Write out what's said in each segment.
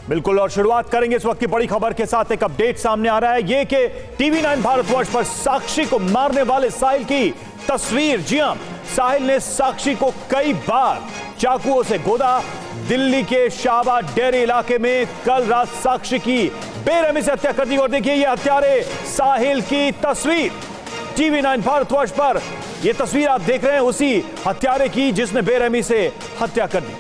बिल्कुल, और शुरुआत करेंगे इस वक्त की बड़ी खबर के साथ। एक अपडेट सामने आ रहा है ये कि टीवी9 भारतवर्ष पर साक्षी को मारने वाले साहिल की तस्वीर। जी हां, साहिल ने साक्षी को कई बार चाकुओं से गोदा। दिल्ली के शाहबाद डेयरी इलाके में कल रात साक्षी की बेरहमी से हत्या कर दी। और देखिए ये हत्यारे साहिल की तस्वीर। टीवी9 भारतवर्ष पर यह तस्वीर आप देख रहे हैं उसी हत्यारे की जिसने बेरहमी से हत्या कर दी।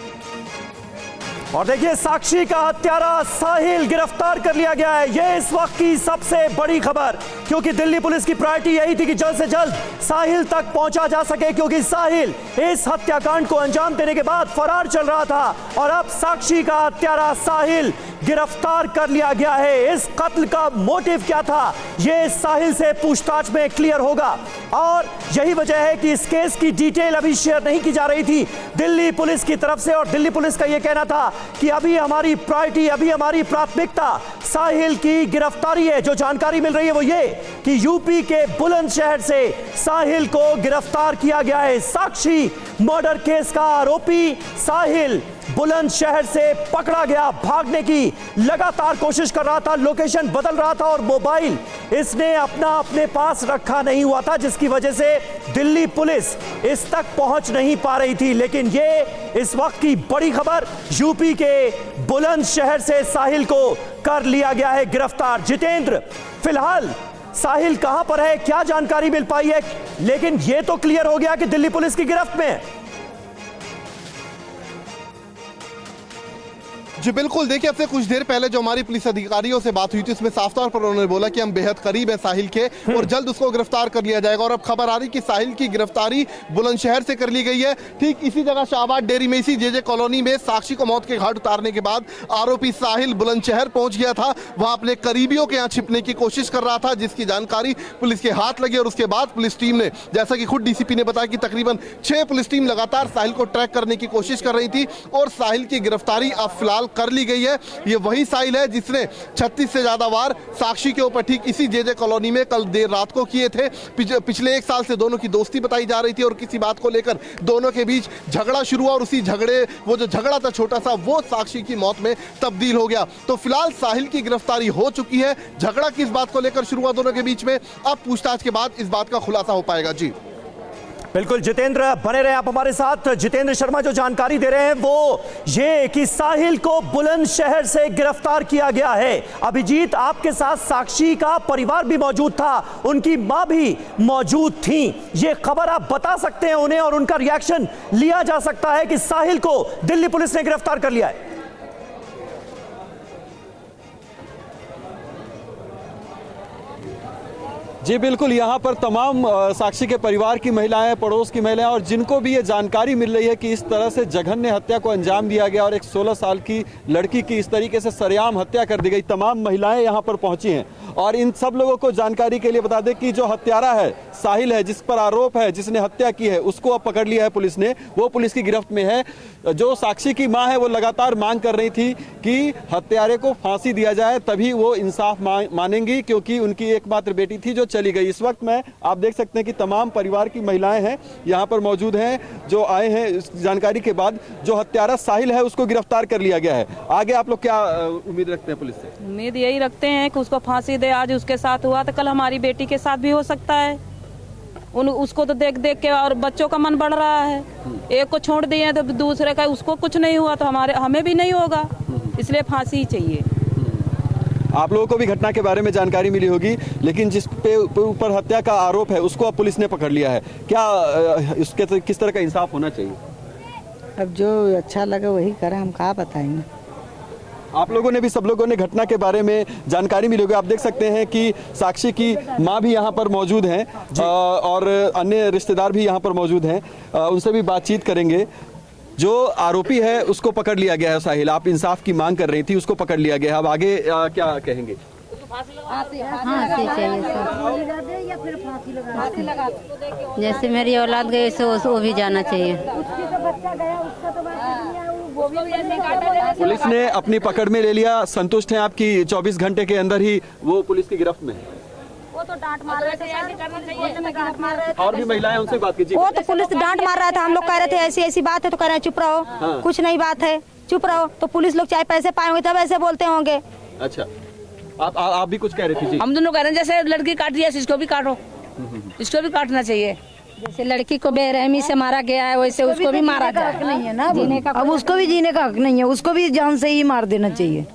और देखिए साक्षी का हत्यारा साहिल गिरफ्तार कर लिया गया है। यह इस वक्त की सबसे बड़ी खबर, क्योंकि दिल्ली पुलिस की प्रायोरिटी यही थी कि जल्द से जल्द साहिल तक पहुंचा जा सके, क्योंकि साहिल इस हत्याकांड को अंजाम देने के बाद फरार चल रहा था। और अब साक्षी का हत्यारा साहिल गिरफ्तार कर लिया गया है। इस कत्ल का मोटिव क्या था, यह साहिल से पूछताछ में क्लियर होगा। और यही वजह है कि इस केस की डिटेल अभी शेयर नहीं की जा रही थी दिल्ली पुलिस की तरफ से। और दिल्ली पुलिस का यह कहना था कि अभी हमारी प्रायोरिटी, अभी हमारी प्राथमिकता साहिल की गिरफ्तारी है। जो जानकारी मिल रही है वो ये कि यूपी के बुलंदशहर से साहिल को गिरफ्तार किया गया है। साक्षी मर्डर केस का आरोपी साहिल बुलंदशहर से पकड़ा गया। भागने की लगातार कोशिश कर रहा था, लोकेशन बदल रहा था और मोबाइल इसने अपने पास रखा नहीं हुआ था, जिसकी वजह से दिल्ली पुलिस इस तक पहुंच नहीं पा रही थी। लेकिन ये इस वक्त की बड़ी खबर, यूपी के बुलंदशहर से साहिल को कर लिया गया है गिरफ्तार। जितेंद्र, फिलहाल साहिल कहां पर है, क्या जानकारी मिल पाई है? लेकिन यह तो क्लियर हो गया कि दिल्ली पुलिस की गिरफ्त में है। जी बिल्कुल, देखिए अब से कुछ देर पहले जो हमारी पुलिस अधिकारियों से बात हुई थी उसमें साफ तौर पर उन्होंने बोला कि हम बेहद करीब हैं साहिल के और जल्द उसको गिरफ्तार कर लिया जाएगा। और अब खबर आ रही कि साहिल की गिरफ्तारी बुलंदशहर से कर ली गई है। ठीक इसी जगह शाहबाद डेयरी में, इसी जेजे कॉलोनी में साक्षी को मौत के घाट उतारने के बाद आरोपी साहिल बुलंदशहर पहुंच गया था। वहां अपने करीबियों के यहाँ छिपने की कोशिश कर रहा था, जिसकी जानकारी पुलिस के हाथ लगी। और उसके बाद पुलिस टीम ने, जैसा कि खुद डीसीपी ने बताया कि तकरीबन 6 पुलिस टीम लगातार साहिल को ट्रैक करने की कोशिश कर रही थी और साहिल की गिरफ्तारी अब फिलहाल कर ली गई है। ये वही साहिल है जिसने 36 से ज्यादा वार साक्षी के ऊपर ठीक इसी जेजे कॉलोनी में कल देर रात को किए थे। पिछले 1 साल से दोनों की दोस्ती बताई जा रही थी और किसी बात को लेकर दोनों के बीच झगड़ा शुरू हुआ और उसी झगड़े, वो जो झगड़ा था छोटा सा, वो साक्षी की मौत में तब्दील हो गया। तो फिलहाल साहिल की गिरफ्तारी हो चुकी है। झगड़ा किस बात को लेकर शुरू हुआ दोनों के बीच में, अब पूछताछ के बाद इस बात का खुलासा हो पाएगा। जी बिल्कुल जितेंद्र, बने रहे आप हमारे साथ। जितेंद्र शर्मा जो जानकारी दे रहे हैं वो ये कि साहिल को बुलंदशहर से गिरफ्तार किया गया है। अभिजीत, आपके साथ साक्षी का परिवार भी मौजूद था, उनकी मां भी मौजूद थी। ये खबर आप बता सकते हैं उन्हें और उनका रिएक्शन लिया जा सकता है कि साहिल को दिल्ली पुलिस ने गिरफ्तार कर लिया है? जी बिल्कुल, यहाँ पर तमाम साक्षी के परिवार की महिलाएं, पड़ोस की महिलाएं और जिनको भी ये जानकारी मिल रही है कि इस तरह से जघन्य हत्या को अंजाम दिया गया और एक 16 साल की लड़की की इस तरीके से सरेआम हत्या कर दी गई, तमाम महिलाएं यहाँ पर पहुंची हैं। और इन सब लोगों को जानकारी के लिए बता दें कि जो हत्यारा है साहिल है, जिस पर आरोप है, जिसने हत्या की है, उसको अब पकड़ लिया है पुलिस ने, वो पुलिस की गिरफ्त में है। जो साक्षी की मां है वो लगातार मांग कर रही थी कि हत्यारे को फांसी दिया जाए, तभी वो इंसाफ मानेंगी, क्योंकि उनकी एकमात्र बेटी थी जो चली गई। इस वक्त में आप देख सकते हैं कि तमाम परिवार की महिलाएं हैं यहाँ पर मौजूद हैं, जो आए हैं इस जानकारी के बाद। जो हत्यारा साहिल है उसको गिरफ्तार कर लिया गया है। आगे आप लोग क्या उम्मीद रखते हैं पुलिस से? उम्मीद यही रखते हैं कि उसको फांसी दे। आज उसके साथ हुआ तो कल हमारी बेटी के साथ भी हो सकता है। उसको तो देख देख के और बच्चों का मन बढ़ रहा है। एक को छोड़ दिए तो दूसरे का, उसको कुछ नहीं हुआ तो हमें भी नहीं होगा, इसलिए फांसी ही चाहिए। आप लोगों को भी घटना के बारे में जानकारी मिली होगी, लेकिन जिस पे ऊपर हत्या का आरोप है उसको अब पुलिस ने पकड़ लिया है। क्या इसके किस तरह का इंसाफ होना चाहिए? अब जो अच्छा लगे वही करें, हम कहाँ बताएंगे। आप लोगों ने भी, सब लोगों ने घटना के बारे में जानकारी मिली होगी। आप देख सकते हैं कि साक्षी की मां भी यहाँ पर मौजूद हैं और अन्य रिश्तेदार भी यहाँ पर मौजूद हैं, उनसे भी बातचीत करेंगे। जो आरोपी है उसको पकड़ लिया गया है साहिल, आप इंसाफ की मांग कर रही थी, उसको पकड़ लिया गया है। अब आगे क्या कहेंगे? जैसे मेरी औलाद गई वैसे वो भी जाना चाहिए। पुलिस ने अपनी पकड़ में ले लिया, संतुष्ट हैं आपकी? 24 घंटे के अंदर ही वो पुलिस की गिरफ्त में है। वो तो डांट मार रहे थे, और भी महिलाएं, उनसे बात कीजिए। वो तो पुलिस डांट मार रहा था, हम लोग कह रहे थे ऐसी ऐसी बात है तो कह रहे हैं चुप रहो, कुछ नहीं बात है। चुप रहो। तो पुलिस लोग चाहे पैसे पाए होंगे तब ऐसे बोलते होंगे। अच्छा, आप भी कुछ कह रही थी जी? हम दोनों कह रहे हैं जैसे लड़की काट दिया इसको भी काटो, इसको भी काटना चाहिए। जैसे लड़की को बेरहमी से मारा गया है वैसे उसको भी मारा जाए। नहीं है ना जीने का, अब उसको भी जीने का हक नहीं है, उसको भी जान से ही मार देना चाहिए।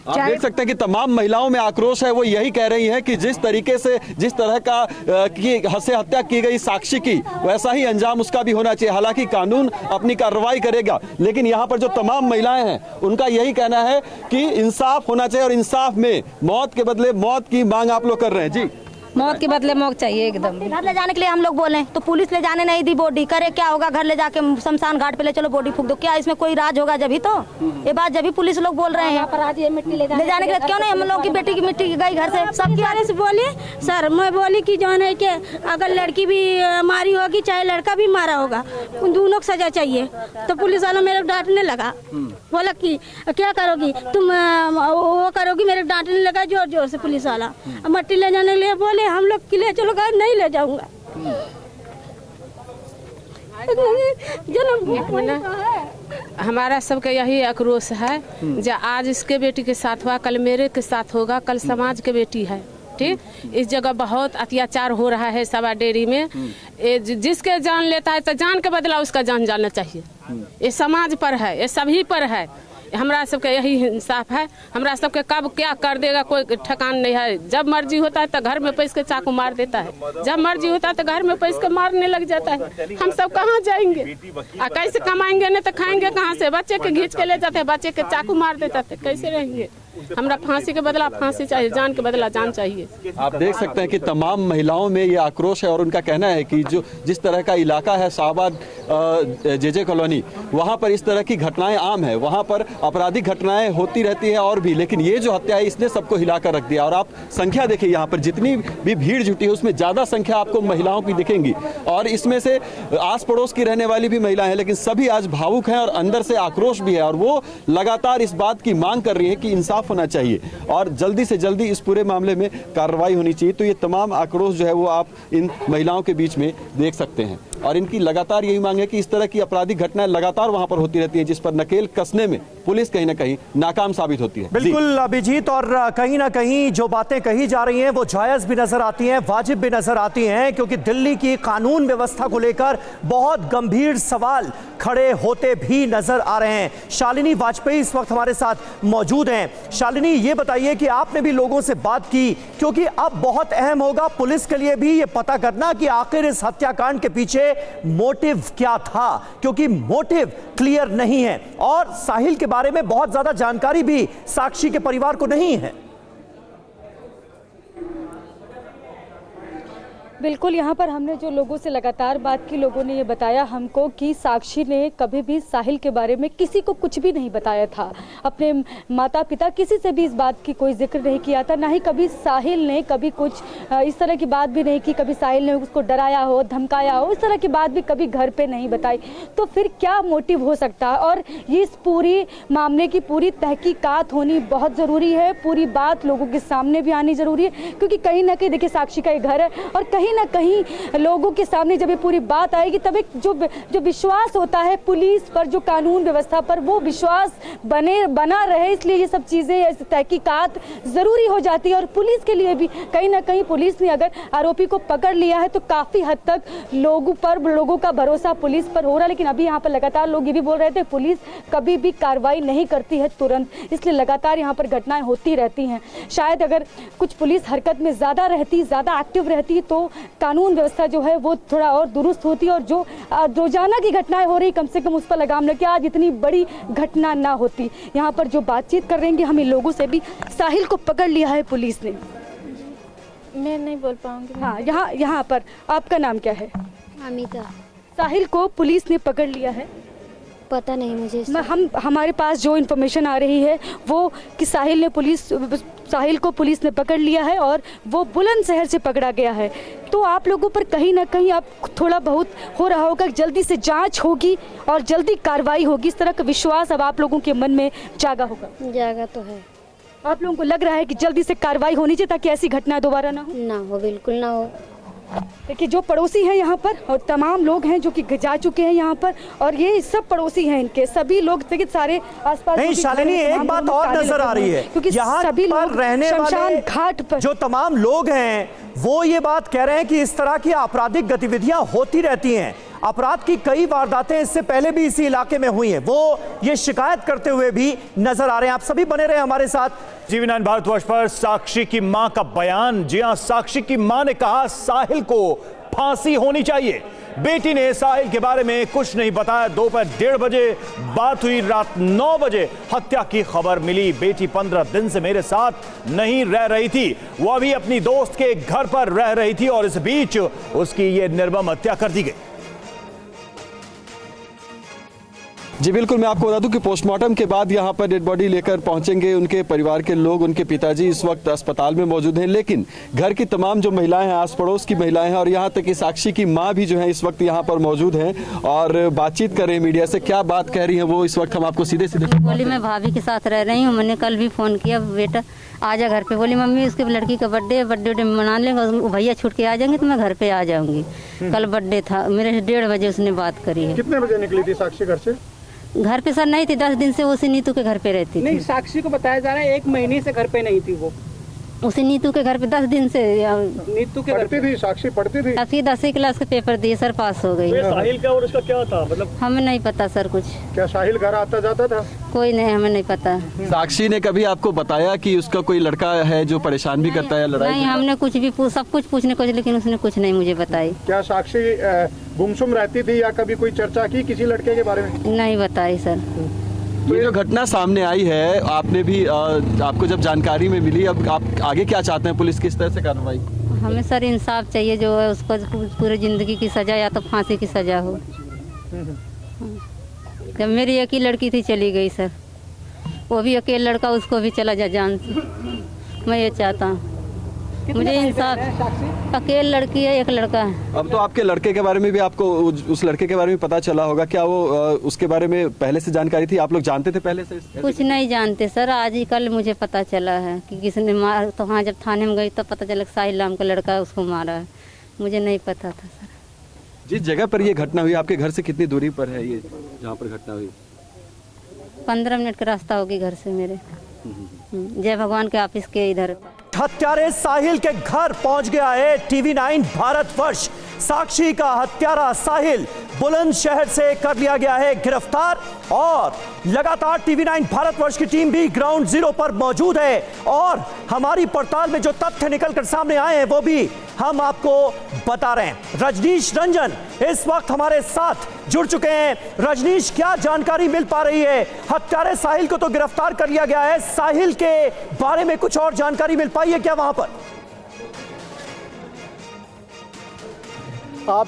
आप देख सकते हैं कि तमाम महिलाओं में आक्रोश है। वो यही कह रही हैं कि जिस तरीके से जिस तरह का की हत्या की गई साक्षी की, वैसा ही अंजाम उसका भी होना चाहिए। हालांकि कानून अपनी कार्रवाई करेगा, लेकिन यहाँ पर जो तमाम महिलाएं हैं उनका यही कहना है कि इंसाफ होना चाहिए और इंसाफ में मौत के बदले मौत की मांग आप लोग कर रहे हैं जी। मौत के बदले मौत चाहिए एकदम। घर ले जाने के लिए हम लोग बोले तो पुलिस ले जाने नहीं दी बॉडी। करे क्या होगा, घर ले जाके शमशान घाट पे ले चलो बॉडी फूंक दो। क्या इसमें कोई राज होगा? जब ही तो ये बात जब ही पुलिस लोग बोल रहे हैं मिट्टी ले जाने के लिए, क्यों नहीं हम लोग की बेटी की मिट्टी गई घर से सबकी बारे से बोली। सर मैं बोली कि जो है कि अगर लड़की भी मारी होगी चाहे लड़का भी मारा होगा, उन दोनों को सजा चाहिए। तो पुलिस वालों मेरे डांटने लगा, बोला कि क्या करोगी तुम, वो करोगी। मेरे डांटने लगा जोर जोर से पुलिस वाला। मिट्टी ले जाने के लिए बोले हम लोग के लिए, चलो कहा नहीं ले जाऊंगा। हमारा सबका यही आक्रोश है, जो आज इसके बेटी के साथ हुआ कल मेरे के साथ होगा, कल समाज के बेटी है। ठीक, इस जगह बहुत अत्याचार हो रहा है सभा डेरी में। जिसके जान लेता है तो जान के बदला उसका जान जाना चाहिए। ये समाज पर है, ये सभी पर है। हमरा सबका यही इंसाफ है। हमरा सबके कब क्या कर देगा कोई ठिकान नहीं है। जब मर्जी होता है तो घर में पैस के चाकू मार देता है, जब मर्जी होता है तो घर में पैस के मारने लग जाता है। हम सब कहाँ जाएंगे, कैसे कमाएंगे? नहीं तो खाएंगे कहाँ से? बच्चे के घींच के ले जाते हैं, बच्चे के चाकू मार देता है, कैसे रहेंगे? हमरा फांसी के बदला फांसी चाहिए, जान के बदला जान चाहिए। आप देख सकते हैं कि तमाम महिलाओं में ये आक्रोश है और उनका कहना है कि जो जिस तरह का इलाका है शाहबाद जेजे कॉलोनी, वहाँ पर इस तरह की घटनाएं आम है। वहाँ पर आपराधिक घटनाएं होती रहती है और भी, लेकिन ये जो हत्या है इसने सबको हिलाकर रख दिया। और आप संख्या देखिए, यहाँ पर जितनी भी भीड़ जुटी है उसमें ज़्यादा संख्या आपको महिलाओं की दिखेंगी और इसमें से आस पड़ोस की रहने वाली भी महिलाएं हैं, लेकिन सभी आज भावुक हैं और अंदर से आक्रोश भी है और वो लगातार इस बात की मांग कर रही है कि इंसाफ होना चाहिए और जल्दी से जल्दी इस पूरे मामले में कार्रवाई होनी चाहिए। तो ये तमाम आक्रोश जो है वो आप इन महिलाओं के बीच में देख सकते हैं और इनकी लगातार यही मांग है कि इस तरह की आपराधिक घटनाएं लगातार वहां पर होती रहती हैं, जिस पर नकेल कसने में पुलिस कहीं ना कहीं नाकाम साबित होती है। बिल्कुल अभिजीत, और कहीं ना कहीं जो बातें कही जा रही हैं वो जायज भी नजर आती हैं, वाजिब भी नजर आती हैं, क्योंकि दिल्ली की कानून व्यवस्था को लेकर बहुत गंभीर सवाल खड़े होते भी नजर आ रहे हैं। शालिनी वाजपेयी इस वक्त हमारे साथ मौजूद हैं। शालिनी, ये बताइए कि आपने भी लोगों से बात की, क्योंकि अब बहुत अहम होगा पुलिस के लिए भी ये पता करना कि आखिर इस हत्याकांड के पीछे मोटिव क्या था, क्योंकि मोटिव क्लियर नहीं है और साहिल के बारे में बहुत ज्यादा जानकारी भी साक्षी के परिवार को नहीं है। बिल्कुल, यहाँ पर हमने जो लोगों से लगातार बात की, लोगों ने ये बताया हमको कि साक्षी ने कभी भी साहिल के बारे में किसी को कुछ भी नहीं बताया था। अपने माता पिता किसी से भी इस बात की कोई जिक्र नहीं किया था, ना ही कभी साहिल ने कभी कुछ इस तरह की बात भी नहीं की। कभी साहिल ने उसको डराया हो, धमकाया हो, इस तरह की बात भी कभी घर पे नहीं बताई। तो फिर क्या मोटिव हो सकता है? और ये इस पूरी मामले की पूरी तहकीकात होनी बहुत ज़रूरी है, पूरी बात लोगों के सामने भी आनी ज़रूरी है, क्योंकि कहीं ना कहीं देखिए साक्षी का ये घर है और कहीं ना कहीं लोगों के सामने जब ये पूरी बात आएगी तब एक जो विश्वास होता है पुलिस पर, जो कानून व्यवस्था पर, वो विश्वास बना रहे। इसलिए ये सब चीज़ें, तहकीकात ज़रूरी हो जाती है और पुलिस के लिए भी कहीं ना कहीं पुलिस ने अगर आरोपी को पकड़ लिया है तो काफ़ी हद तक लोगों का भरोसा पुलिस पर हो रहा है। लेकिन अभी यहाँ पर लगातार लोग ये भी बोल रहे थे पुलिस कभी भी कार्रवाई नहीं करती है तुरंत, इसलिए लगातार यहाँ पर घटनाएं होती रहती हैं। शायद अगर कुछ पुलिस हरकत में ज़्यादा रहती, ज़्यादा एक्टिव रहती तो कानून व्यवस्था जो है वो थोड़ा और दुरुस्त होती और जो रोजाना की घटनाएं हो रही कम से कम उस पर लगाम लगे, आज इतनी बड़ी घटना ना होती। यहाँ पर जो बातचीत कर रहे हैं हम इन लोगों से भी, साहिल को पकड़ लिया है पुलिस ने। मैं नहीं बोल पाऊंगी। हाँ, यहाँ पर आपका नाम क्या है? अमिता। साहिल को पुलिस ने पकड़ लिया है? पता नहीं मुझे। हमारे पास जो इन्फॉर्मेशन आ रही है वो कि साहिल को पुलिस ने पकड़ लिया है और वो बुलंदशहर से पकड़ा गया है। तो आप लोगों पर कहीं ना कहीं आप थोड़ा बहुत हो रहा होगा, जल्दी से जांच होगी और जल्दी कार्रवाई होगी, इस तरह का विश्वास अब आप लोगों के मन में जागा होगा? जागा तो है। आप लोगों को लग रहा है कि जल्दी से कार्रवाई होनी चाहिए ताकि ऐसी घटना दोबारा ना हो? ना हो, बिल्कुल ना हो। देखिए जो पड़ोसी हैं यहाँ पर और तमाम लोग हैं जो कि जा चुके हैं यहाँ पर, और ये सब पड़ोसी हैं इनके सभी लोग, देखिए सारे आसपास नहीं शालिनी, एक बात और नजर आ रही है, क्योंकि यहाँ सभी पर लोग रहने शमशान वाले घाट पर जो तमाम लोग हैं वो ये बात कह रहे हैं कि इस तरह की आपराधिक गतिविधियां होती रहती हैं। अपराध की कई वारदातें इससे पहले भी इसी इलाके में हुई हैं, वो ये शिकायत करते हुए भी नजर आ रहे हैं। आप सभी बने रहे हमारे साथ। TV9 भारतवर्ष पर साक्षी की मां का बयान। जी हां, साक्षी की मां ने कहा साहिल को फांसी होनी चाहिए। बेटी ने साहिल के बारे में कुछ नहीं बताया। दोपहर 1:30 बजे बात हुई, रात 9 बजे हत्या की खबर मिली। बेटी 15 दिन से मेरे साथ नहीं रह रही थी, वो अभी अपनी दोस्त के घर पर रह रही थी और इस बीच उसकी ये निर्मम हत्या कर दी गई। जी बिल्कुल, मैं आपको बता दूं कि पोस्टमार्टम के बाद यहां पर डेड बॉडी लेकर पहुंचेंगे उनके परिवार के लोग। उनके पिताजी इस वक्त अस्पताल में मौजूद हैं, लेकिन घर की तमाम जो महिलाएं हैं, आस पड़ोस की महिलाएं हैं और यहां तक कि साक्षी की मां भी जो है इस वक्त यहां पर मौजूद हैं और बातचीत कर रहे हैं मीडिया से। क्या बात कह रही है वो इस वक्त हम आपको सीधे सीधे बोली मैं भाभी के साथ रह रही हूँ। मैंने कल भी फ़ोन किया, बेटा आजा घर पे। बोली मम्मी उसकी लड़की का बर्थडे मना लेंगे, भैया छूट के आ जाएंगे तो मैं घर पे आ जाऊंगी। कल बर्थडे था मेरे, 1:30 बजे उसने बात करी है। कितने बजे निकली थी साक्षी घर से? घर पे सर नहीं थी, 10 दिन से उसी नीतू के घर पे रहती नहीं, थी। साक्षी को बताया जा रहा है 1 महीने से घर पे नहीं थी वो। उसी नीतू के घर पे 10 दिन से। नीतू के पढ़ती थी साक्षी, पढ़ती थी। 10वीं क्लास के पेपर दिए सर, पास हो गई। साहिल का और उसका क्या था, मतलब हमें नहीं पता सर कुछ। क्या साहिल घर आता जाता था? कोई नहीं, हमें नहीं पता। साक्षी ने कभी आपको बताया कि उसका कोई लड़का है जो परेशान भी करता है, लड़ाई? नहीं, हमने कुछ भी सब कुछ पूछने को, लेकिन उसने कुछ नहीं मुझे बताई। क्या साक्षी गुमसुम रहती थी या कभी कोई चर्चा की किसी लड़के के बारे में? नहीं बताई सर। ये जो घटना सामने आई है, आपने भी आपको जब जानकारी में मिली, अब आप आगे क्या चाहते हैं? पुलिस किस तरह से कार्रवाई? हमें सर इंसाफ चाहिए, जो है उसको पूरी जिंदगी की सजा या तो फांसी की सजा हो। जब मेरी एक ही लड़की थी चली गई सर, वो भी अकेला लड़का, उसको भी चला जा जान से। मैं ये चाहता हूँ, मुझे इंसाफ। अकेले लड़की है, एक लड़का है। अब तो आपके लड़के के बारे में भी आपको उस लड़के के बारे में पता चला होगा, क्या वो उसके बारे में पहले से जानकारी थी? आप लोग जानते थे पहले से? कुछ नहीं जानते सर, आज ही कल मुझे पता चला है कि किसने मार। तो हाँ, जब थाने में गई तो पता चला साहिल नाम का लड़का है, उसको मारा है। मुझे नहीं पता था सर। जिस जगह पर ये घटना हुई, आपके घर से कितनी दूरी पर है ये जहाँ पर घटना हुई? 15 मिनट का रास्ता होगी घर से मेरे। जय भगवान के ऑफिस के इधर। हत्यारे साहिल के घर पहुंच गया है TV9 भारतवर्ष। साक्षी का हत्यारा साहिल बुलंदशहर से कर लिया गया है गिरफ्तार और लगातार TV9 भारतवर्ष की टीम भी ग्राउंड जीरो पर मौजूद है और हमारी पड़ताल में जो तथ्य निकलकर सामने आए हैं वो भी हम आपको बता रहे हैं। रजनीश रंजन इस वक्त हमारे साथ जुड़ चुके हैं। रजनीश, क्या जानकारी मिल पा रही है? हत्यारे साहिल को तो गिरफ्तार कर लिया गया है, साहिल के बारे में कुछ और जानकारी मिल पाई है क्या वहां पर?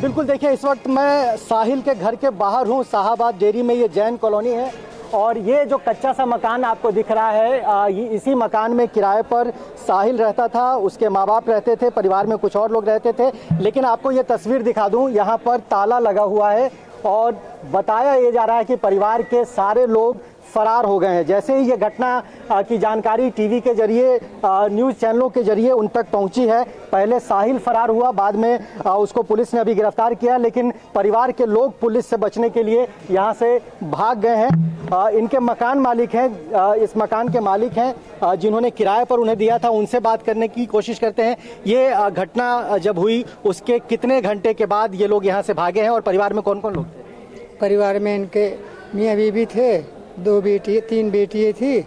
बिल्कुल, देखिए इस वक्त मैं साहिल के घर के बाहर हूँ। शाहाबाद डेरी में ये जैन कॉलोनी है और ये जो कच्चा सा मकान आपको दिख रहा है, ये इसी मकान में किराए पर साहिल रहता था। उसके माँ बाप रहते थे, परिवार में कुछ और लोग रहते थे। लेकिन आपको ये तस्वीर दिखा दूँ, यहाँ पर ताला लगा हुआ है और बताया ये जा रहा है कि परिवार के सारे लोग फरार हो गए हैं। जैसे ही ये घटना की जानकारी टीवी के जरिए, न्यूज़ चैनलों के जरिए उन तक पहुंची है, पहले साहिल फरार हुआ, बाद में उसको पुलिस ने अभी गिरफ्तार किया, लेकिन परिवार के लोग पुलिस से बचने के लिए यहां से भाग गए हैं। इनके मकान मालिक हैं, इस मकान के मालिक हैं जिन्होंने किराए पर उन्हें दिया था, उनसे बात करने की कोशिश करते हैं। ये घटना जब हुई उसके कितने घंटे के बाद ये लोग यहाँ से भागे हैं और परिवार में कौन कौन लोग थे? परिवार में इनके मियाँ बीवी थे, 2 बेटी 3 बेटियाँ थी।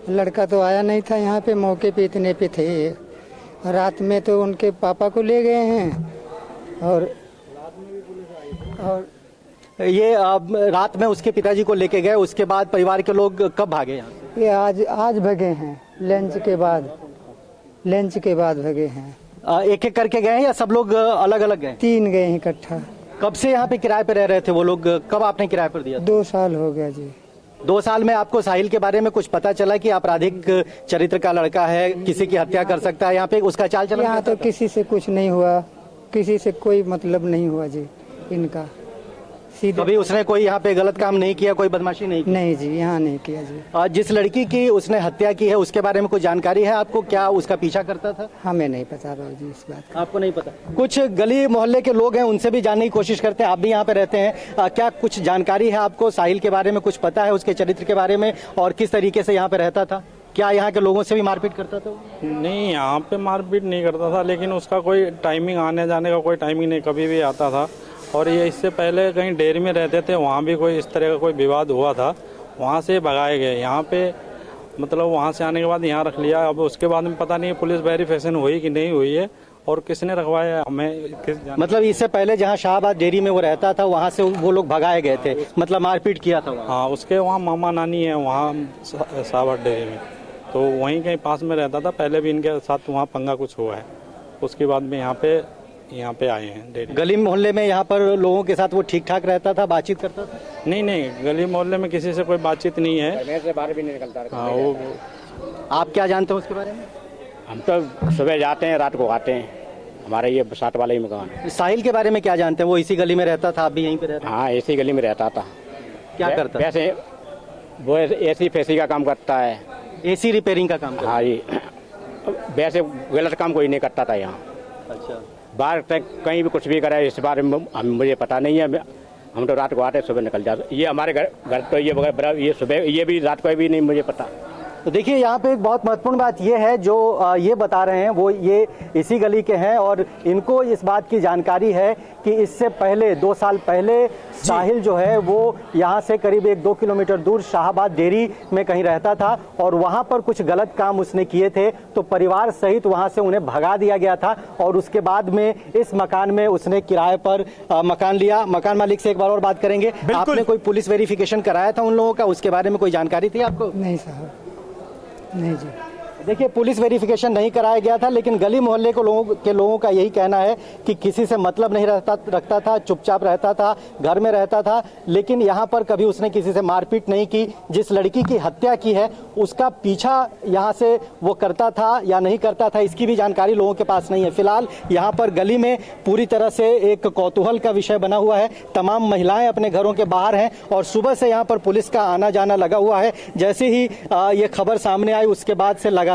लड़का तो आया नहीं था यहाँ पे, मौके पे इतने पे थे। रात में तो उनके पापा को ले गए हैं और ये रात में उसके पिताजी को लेके गए। उसके बाद परिवार के लोग कब भागे यहाँ से? ये आज भगे हैं, लंच के बाद भगे हैं। एक एक करके गए हैं या सब लोग अलग अलग गए? 3 गए हैं इकट्ठा। कब से यहाँ पे किराए पे रह रहे थे वो लोग? कब आपने किराए पर दिया? 2 साल हो गया जी। 2 साल में आपको साहिल के बारे में कुछ पता चला कि आपराधिक चरित्र का लड़का है, किसी की हत्या कर सकता है? यहाँ पे उसका चाल चलन? यहाँ तो किसी से कुछ नहीं हुआ, किसी से कोई मतलब नहीं हुआ जी इनका। सीधे। कभी उसने कोई यहाँ पे गलत काम नहीं किया, कोई बदमाशी नहीं की? नहीं जी, यहाँ नहीं किया जी। जिस लड़की की उसने हत्या की है उसके बारे में कोई जानकारी है आपको? क्या उसका पीछा करता था? हमें नहीं पता बाबू जी इस बात का। आपको नहीं पता? कुछ गली मोहल्ले के लोग हैं, उनसे भी जानने की कोशिश करते हैं। आप भी यहाँ पे रहते हैं, क्या कुछ जानकारी है आपको? साहिल के बारे में कुछ पता है, उसके चरित्र के बारे में, और किस तरीके से यहाँ पे रहता था? क्या यहाँ के लोगों से भी मारपीट करता था? नहीं, यहाँ पे मारपीट नहीं करता था, लेकिन उसका कोई टाइमिंग आने जाने का कोई टाइमिंग नहीं, कभी भी आता था। और ये इससे पहले कहीं डेयरी में रहते थे, वहाँ भी कोई इस तरह का कोई विवाद हुआ था, वहाँ से भगाए गए। यहाँ पे मतलब वहाँ से आने के बाद यहाँ रख लिया। अब उसके बाद में पता नहीं पुलिस वेरिफिकेशन हुई कि नहीं हुई है और किसने रखवाया हमें मतलब इससे पहले जहाँ शाहबाद डेयरी में वो रहता था वहाँ से वो लोग भगाए गए थे, मतलब मारपीट किया था वहाँ? हाँ, उसके वहाँ मामा नानी है वहाँ शाहबाद डेयरी में, तो वहीं कहीं पास में रहता था। पहले भी इनके साथ वहाँ पंगा कुछ हुआ है, उसके बाद में यहाँ पे आए हैं डेयरी। गली मोहल्ले में यहाँ पर लोगों के साथ वो ठीक ठाक रहता था, बातचीत करता था? नहीं, गली मोहल्ले में किसी से कोई बातचीत नहीं है, से बाहर भी नहीं निकलता। हाँ, वो आप क्या जानते हो उसके बारे में? हम तो सुबह जाते हैं, रात को आते हैं। हमारा ये साथ वाला ही मकान। साहिल के बारे में क्या जानते हैं? वो इसी गली में रहता था, आप भी यहीं पे रहते? हाँ, इसी गली में रहता था। क्या करता? वैसे वो एसी फेसी का काम करता है, एसी रिपेयरिंग का काम? हाँ जी, वैसे गलत काम कोई नहीं करता था यहाँ। अच्छा, बाहर तक कहीं भी कुछ भी करे इस बारे में मुझे पता नहीं है। हम तो रात को आते सुबह निकल जाते। ये हमारे घर तो ये सुबह ये भी रात को भी नहीं मुझे पता। तो देखिए यहाँ पे एक बहुत महत्वपूर्ण बात ये है जो ये बता रहे हैं, वो ये इसी गली के हैं और इनको इस बात की जानकारी है कि इससे पहले 2 साल पहले साहिल जो है वो यहाँ से करीब 1-2 किलोमीटर दूर शाहबाद डेयरी में कहीं रहता था और वहाँ पर कुछ गलत काम उसने किए थे, तो परिवार सहित वहाँ से उन्हें भगा दिया गया था और उसके बाद में इस मकान में उसने किराए पर मकान लिया। मकान मालिक से एक बार और बात करेंगे। आपने कोई पुलिस वेरिफिकेशन कराया था उन लोगों का? उसके बारे में कोई जानकारी थी आपको? नहीं साहब, नहीं जी। देखिए, पुलिस वेरिफिकेशन नहीं कराया गया था, लेकिन गली मोहल्ले के लोगों का यही कहना है कि किसी से मतलब नहीं रखता था, चुपचाप रहता था, घर में रहता था, लेकिन यहाँ पर कभी उसने किसी से मारपीट नहीं की। जिस लड़की की हत्या की है उसका पीछा यहाँ से वो करता था या नहीं करता था, इसकी भी जानकारी लोगों के पास नहीं है। फिलहाल यहाँ पर गली में पूरी तरह से एक कौतूहल का विषय बना हुआ है। तमाम महिलाएं अपने घरों के बाहर हैं और सुबह से यहाँ पर पुलिस का आना जाना लगा हुआ है। जैसे ही ये खबर सामने आई उसके बाद से लगातार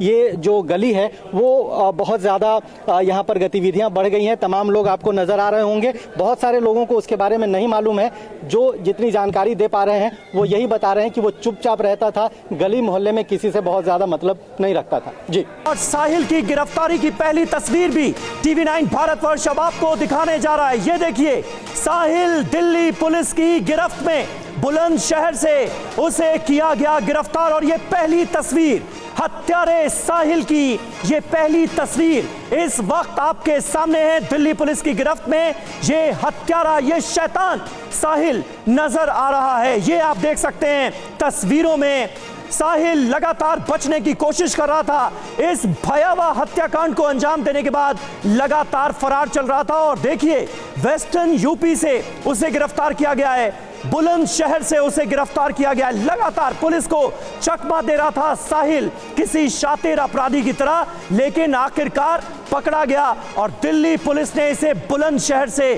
ये जो गली है वो बहुत ज़्यादा यहाँ पर गतिविधियाँ बढ़ गई हैं। तमाम लोग आपको नज़र आ रहे होंगे, बहुत सारे लोगों को उसके बारे में नहीं मालूम है। जो जितनी जानकारी दे पा रहे हैं वो यही बता रहे हैं कि वो चुपचाप रहता था, गली मोहल्ले में किसी से बहुत ज़्यादा मतलब नहीं रखता था। जी। और साहिल की गिरफ्तारी की पहली तस्वीर भी TV9 भारतवर्ष अब आपको दिखाने जा रहा है। ये देखिए, साहिल दिल्ली पुलिस की गिरफ्त में, बुलंदशहर से उसे किया गया गिरफ्तार और ये पहली तस्वीर हत्यारे साहिल की, ये पहली तस्वीर इस वक्त आपके सामने है। दिल्ली पुलिस की गिरफ्त में ये हत्यारा, ये शैतान साहिल नजर आ रहा है। ये आप देख सकते हैं तस्वीरों में, साहिल लगातार बचने की कोशिश कर रहा था। इस भयावह हत्याकांड को अंजाम देने के बाद लगातार फरार चल रहा था और देखिए, वेस्टर्न यूपी से उसे गिरफ्तार किया गया है, बुलंदशहर से उसे गिरफ्तार किया गया। लगातार पुलिस को चकमा दे रहा था साहिल किसी शातिर अपराधी की तरह, लेकिन आखिरकार पकड़ा गया और दिल्ली पुलिस ने इसे बुलंदशहर से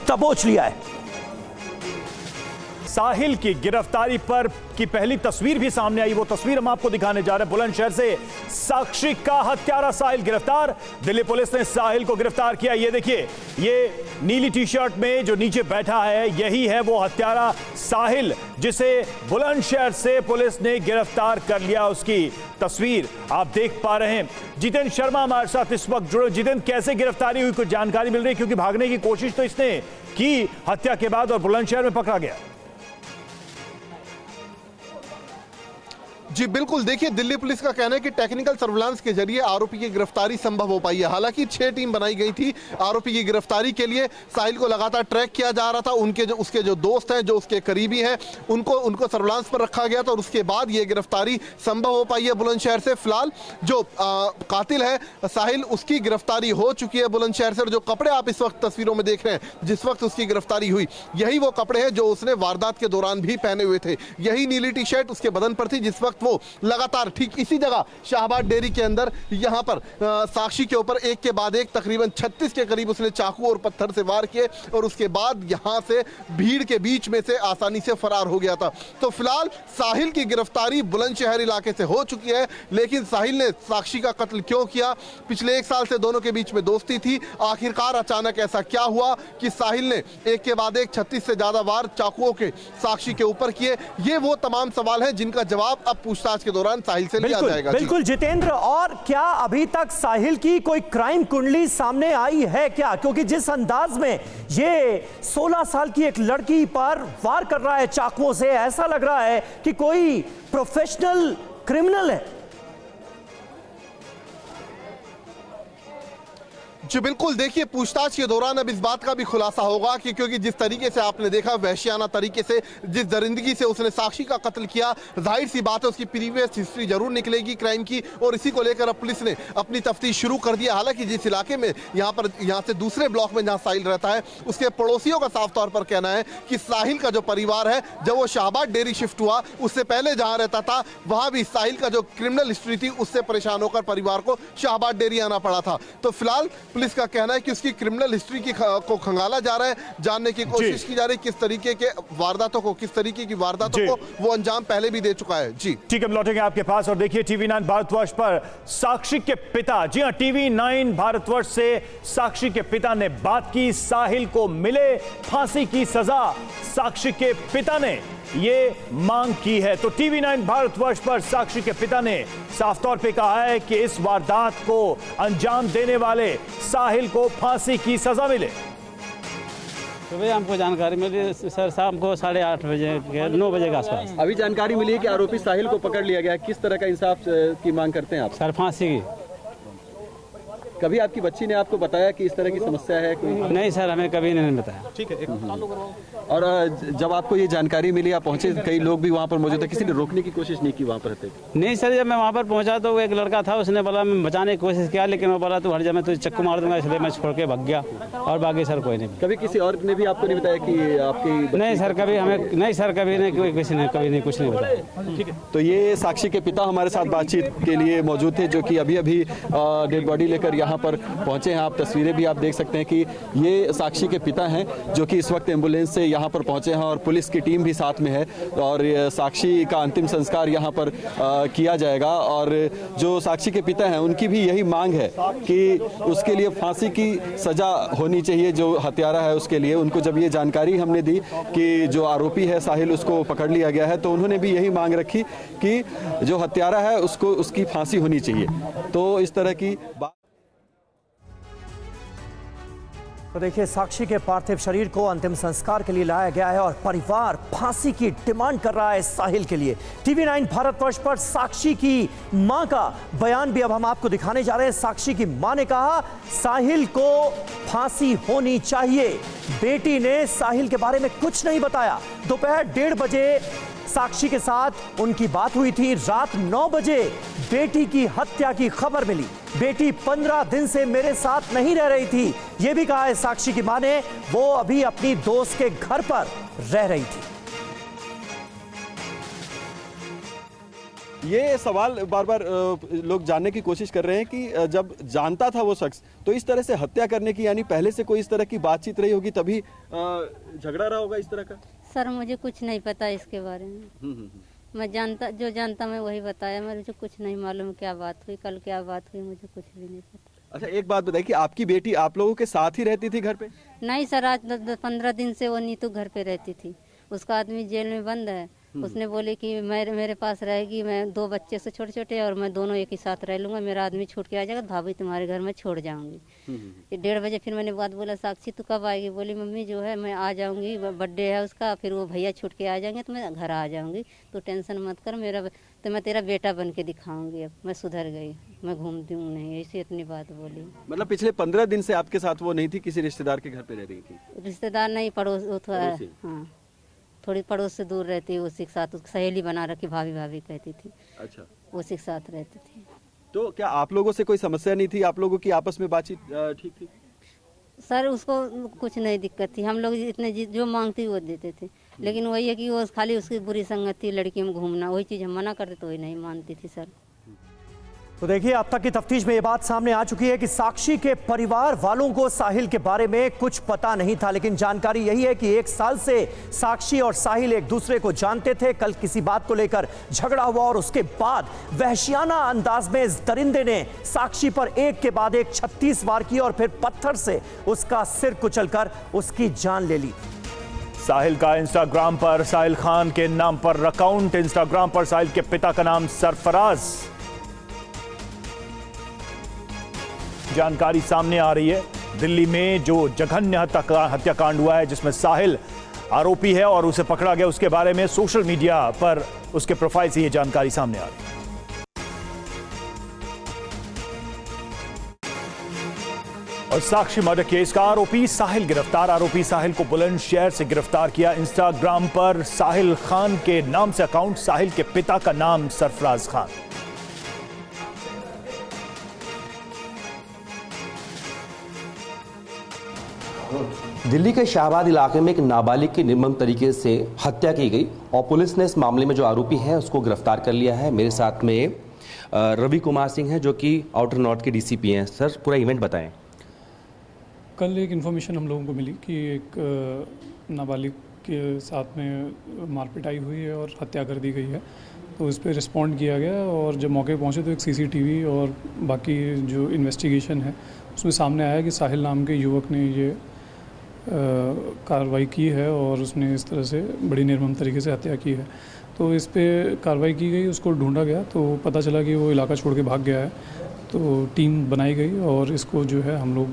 दबोच लिया है। साहिल की गिरफ्तारी पर की पहली तस्वीर भी सामने आई, वो तस्वीर हम आपको दिखाने जा रहे हैं। बुलंदशहर से साक्षी का हत्यारा साहिल गिरफ्तार, दिल्ली पुलिस ने साहिल को गिरफ्तार किया। ये देखिए, ये नीली टी शर्ट में जो नीचे बैठा है यही है वो हत्यारा साहिल, जिसे बुलंदशहर से पुलिस ने गिरफ्तार कर लिया। उसकी तस्वीर आप देख पा रहे हैं। जितेंद्र शर्मा हमारे साथ इस वक्त जुड़े। जितेंद्र, कैसे गिरफ्तारी हुई, कुछ जानकारी मिल रही है? क्योंकि भागने की कोशिश तो इसने की हत्या के बाद और बुलंदशहर में पकड़ा गया। जी बिल्कुल, देखिए दिल्ली पुलिस का कहना है कि टेक्निकल सर्विलांस के जरिए आरोपी की गिरफ्तारी संभव हो पाई है। हालांकि 6 टीम बनाई गई थी आरोपी की गिरफ्तारी के लिए। साहिल को लगातार ट्रैक किया जा रहा था, उसके जो दोस्त हैं, जो उसके करीबी हैं, उनको सर्विलांस पर रखा गया था और उसके बाद ये गिरफ्तारी संभव हो पाई है बुलंदशहर से। फिलहाल जो कातिल है साहिल, उसकी गिरफ्तारी हो चुकी है बुलंदशहर से। और जो कपड़े आप इस वक्त तस्वीरों में देख रहे हैं, जिस वक्त उसकी गिरफ्तारी हुई, यही वो कपड़े हैं जो उसने वारदात के दौरान भी पहने हुए थे। यही नीली टी शर्ट उसके बदन पर थी जिस वक्त वो लगातार ठीक इसी जगह शाहबाद डेयरी के अंदर यहाँ पर साक्षी के ऊपर एक के बाद एक तकरीबन 36 के करीब उसने चाकू और पत्थर से वार किए और उसके बाद यहाँ से भीड़ के बीच में से आसानी से फरार हो गया था। तो फिलहाल साहिल की गिरफ्तारी बुलंदशहर इलाके से हो चुकी है, लेकिन साहिल ने साक्षी का कत्ल क्यों किया? पिछले 1 साल से दोनों के बीच में दोस्ती थी, आखिरकार अचानक ऐसा क्या हुआ कि साहिल ने एक के बाद एक 36 से ज्यादा वार चाकुओं के साक्षी के ऊपर किए? ये वो तमाम सवाल हैं जिनका जवाब अब पूछताछ के दौरान साहिल से लिया जाएगा। बिल्कुल जितेंद्र, और क्या अभी तक साहिल की कोई क्राइम कुंडली सामने आई है क्या? क्योंकि जिस अंदाज में ये 16 साल की एक लड़की पर वार कर रहा है चाकुओं से, ऐसा लग रहा है कि कोई प्रोफेशनल क्रिमिनल है। जी बिल्कुल, देखिए पूछताछ के दौरान अब इस बात का भी खुलासा होगा कि क्योंकि जिस तरीके से आपने देखा वहशियाना तरीके से जिस दरिंदगी से उसने साक्षी का कत्ल किया, जाहिर सी बात है उसकी प्रीवियस हिस्ट्री जरूर निकलेगी क्राइम की, और इसी को लेकर अब पुलिस ने अपनी तफ्तीश शुरू कर दिया। हालांकि जिस इलाके में यहाँ से दूसरे ब्लॉक में जहाँ साहिल रहता है, उसके पड़ोसियों का साफ तौर पर कहना है कि साहिल का जो परिवार है, जब वो शाहबाद डेयरी शिफ्ट हुआ उससे पहले जहाँ रहता था वहाँ भी साहिल का जो क्रिमिनल हिस्ट्री थी उससे परेशान होकर परिवार को शाहबाद डेयरी आना पड़ा था। तो फिलहाल पुलिस का कहना है कि उसकी क्रिमिनल हिस्ट्री को खंगाला जा रहा है, जानने की कोशिश की जा रही है किस तरीके के वारदातों को, किस तरीके की वारदातों को वो अंजाम पहले भी दे चुका है। जी ठीक है, हम लौटेंगे आपके पास। और देखिए TV9 भारतवर्ष पर साक्षी के पिता, जी हां, TV9 भारतवर्ष से साक्षी के पिता ने बात की। साहिल को मिले फांसी की सजा, साक्षी के पिता ने ये मांग की है। तो TV9 भारतवर्ष पर साक्षी के पिता ने साफ तौर पे कहा है कि इस वारदात को अंजाम देने वाले साहिल को फांसी की सजा मिले। सुबह हमको जानकारी मिली सर, शाम को 8:30 बजे 9 बजे के आसपास। अभी जानकारी मिली है कि आरोपी साहिल को पकड़ लिया गया है। किस तरह का इंसाफ की मांग करते हैं आप? सर फांसी की। कभी आपकी बच्ची ने आपको बताया कि इस तरह की समस्या है कोई? नहीं सर, हमें कभी नहीं बताया। ठीक है। और जब आपको ये जानकारी मिली, आप पहुंचे, कई लोग भी वहाँ पर मौजूद थे, किसी ने रोकने की कोशिश नहीं की वहाँ पर रहते? नहीं सर, जब मैं वहाँ पर पहुँचा तो एक लड़का था, उसने बोला मैं बचाने की कोशिश किया, लेकिन वो बोला तू हट जा, मैं तुझे चक्कू मार दूंगा, इसलिए मैं छोड़ के भाग गया। और बाकी सर कोई नहीं। कभी किसी और ने भी आपको नहीं बताया कि आपकी? नहीं सर, कभी हमें नहीं सर, कभी नहीं, किसी ने कभी नहीं, कुछ नहीं बताया। ठीक है। तो ये साक्षी के पिता हमारे साथ बातचीत के लिए मौजूद थे, जो कि अभी अभी डेड बॉडी लेकर यहाँ पर पहुंचे हैं। आप तस्वीरें भी आप देख सकते हैं कि ये साक्षी के पिता हैं, जो कि इस वक्त एम्बुलेंस से यहाँ पर पहुंचे हैं और पुलिस की टीम भी साथ में है। और साक्षी का अंतिम संस्कार यहाँ पर किया जाएगा। और जो साक्षी के पिता हैं उनकी भी यही मांग है कि उसके लिए फांसी की सजा होनी चाहिए, जो हत्यारा है उसके लिए। उनको जब ये जानकारी हमने दी कि जो आरोपी है साहिल, उसको पकड़ लिया गया है, तो उन्होंने भी यही मांग रखी कि जो हत्यारा है उसको उसकी फांसी होनी चाहिए। तो इस तरह की बात। तो देखिए, साक्षी के पार्थिव शरीर को अंतिम संस्कार के लिए लाया गया है और परिवार फांसी की डिमांड कर रहा है साहिल के लिए। TV9 भारतवर्ष पर साक्षी की मां का बयान भी अब हम आपको दिखाने जा रहे हैं। साक्षी की मां ने कहा साहिल को फांसी होनी चाहिए। बेटी ने साहिल के बारे में कुछ नहीं बताया। दोपहर 1:30 बजे साक्षी के साथ उनकी बात हुई थी। रात 9 बजे बेटी की हत्या की खबर मिली। बेटी 15 दिन से मेरे साथ नहीं रह रही थी, यह भी कहा है साक्षी की मां ने। वो अभी अपनी दोस्त के घर पर रह रही थी। ये सवाल बार बार लोग जानने की कोशिश कर रहे हैं कि जब जानता था वो शख्स, तो इस तरह से हत्या करने की, यानी पहले से कोई इस तरह की बातचीत रही होगी तभी झगड़ा रहा होगा इस तरह का? सर मुझे कुछ नहीं पता इसके बारे में। मैं जानता मैं वही बताया। मुझे कुछ नहीं मालूम क्या बात हुई, कल क्या बात हुई, मुझे कुछ भी नहीं पता। अच्छा, एक बात बताइए कि आपकी बेटी आप लोगों के साथ ही रहती थी घर पे? नहीं सर, आज 15 दिन से वो नीतू घर पे रहती थी। उसका आदमी जेल में बंद है। उसने बोली कि मेरे पास रहेगी, मैं 2 बच्चे से छोटे छोटे और मैं दोनों एक ही साथ रह लूंगा, मेरा आदमी छूट के आ जाएगा, भाभी तुम्हारे घर में छोड़ जाऊंगी। 1:30 बजे फिर मैंने बात बोला, साक्षी तू कब आएगी? बोली मम्मी जो है मैं आ जाऊंगी, बर्थडे है उसका, फिर वो भैया छूट के आ जाएंगे तो मैं घर आ जाऊंगी, तो टेंशन मत कर, तो मैं तेरा बेटा बन के दिखाऊंगी। अब मैं सुधर गई, मैं घूमती हूँ नहीं, ऐसी इतनी बात बोली। मतलब पिछले 15 दिन से आपके साथ वो नहीं थी, किसी रिश्तेदार के घर पे रह रही थी? रिश्तेदार नहीं, पड़ोस, हाँ थोड़ी पड़ोस से दूर रहती है, उसी के साथ उसकी सहेली बना रखी, भाभी कहती थी। अच्छा, उसी के साथ रहती थी। तो क्या आप लोगों से कोई समस्या नहीं थी? आप लोगों की आपस में बातचीत ठीक थी? सर उसको कुछ नहीं दिक्कत थी, हम लोग इतने जो मांगती वो देते थे, लेकिन वही है कि वो खाली उसकी बुरी संगति, लड़की में घूमना, वही चीज़ हम मना करते तो वही नहीं मानती थी सर। तो देखिए, अब तक की तफ्तीश में ये बात सामने आ चुकी है कि साक्षी के परिवार वालों को साहिल के बारे में कुछ पता नहीं था, लेकिन जानकारी यही है कि 1 साल से साक्षी और साहिल एक दूसरे को जानते थे। कल किसी बात को लेकर झगड़ा हुआ और उसके बाद वहशियाना अंदाज में इस दरिंदे ने साक्षी पर एक के बाद एक 36 वार किए और फिर पत्थर से उसका सिर कुचलकर उसकी जान ले ली। साहिल का इंस्टाग्राम पर साहिल खान के नाम पर अकाउंट, इंस्टाग्राम पर साहिल के पिता का नाम सरफराज। जानकारी सामने आ रही है, दिल्ली में जो जघन्य हत्याकांड हुआ है जिसमें साहिल आरोपी है और उसे पकड़ा गया, उसके बारे में सोशल मीडिया पर उसके प्रोफाइल से ये जानकारी सामने आ रही है। और साक्षी मर्डर केस का आरोपी साहिल गिरफ्तार। आरोपी साहिल को बुलंदशहर से गिरफ्तार किया। इंस्टाग्राम पर साहिल खान के नाम से अकाउंट, साहिल के पिता का नाम सरफराज खान। दिल्ली के शाहबाद इलाके में एक नाबालिग की निर्मम तरीके से हत्या की गई और पुलिस ने इस मामले में जो आरोपी है उसको गिरफ्तार कर लिया है। मेरे साथ में रवि कुमार सिंह है जो कि आउटर नॉर्थ के डीसीपी हैं। सर, पूरा इवेंट बताएं। कल एक इन्फॉर्मेशन हम लोगों को मिली कि एक नाबालिग के साथ में मारपिटाई हुई है और हत्या कर दी गई है, तो इस पर रिस्पॉन्ड किया गया और जब मौके पर पहुँचे तो एक सीसीटीवी और बाकी जो इन्वेस्टिगेशन है उसमें सामने आया कि साहिल नाम के युवक ने ये कार्रवाई की है और उसने इस तरह से बड़ी निर्मम तरीके से हत्या की है। तो इस पे कार्रवाई की गई, उसको ढूंढा गया तो पता चला कि वो इलाका छोड़ के भाग गया है। तो टीम बनाई गई और इसको जो है हम लोग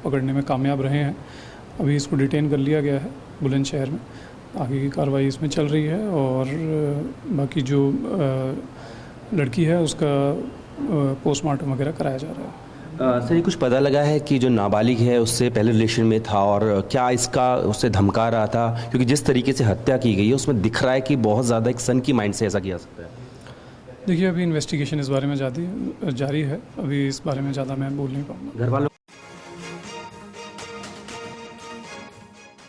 पकड़ने में कामयाब रहे हैं। अभी इसको डिटेन कर लिया गया है बुलंदशहर में। आगे की कार्रवाई इसमें चल रही है और बाकी जो लड़की है उसका पोस्टमार्टम वगैरह कराया जा रहा है। सर, ये कुछ पता लगा है कि जो नाबालिग है उससे पहले रिलेशन में था और क्या इसका उससे धमका रहा था? क्योंकि जिस तरीके से हत्या की गई है उसमें दिख रहा है कि बहुत ज़्यादा एक सन की माइंड से ऐसा किया सकता है। देखिए, अभी इन्वेस्टिगेशन इस बारे में जारी है, अभी इस बारे में ज़्यादा मैं बोल नहीं पाऊँगा। घर वालों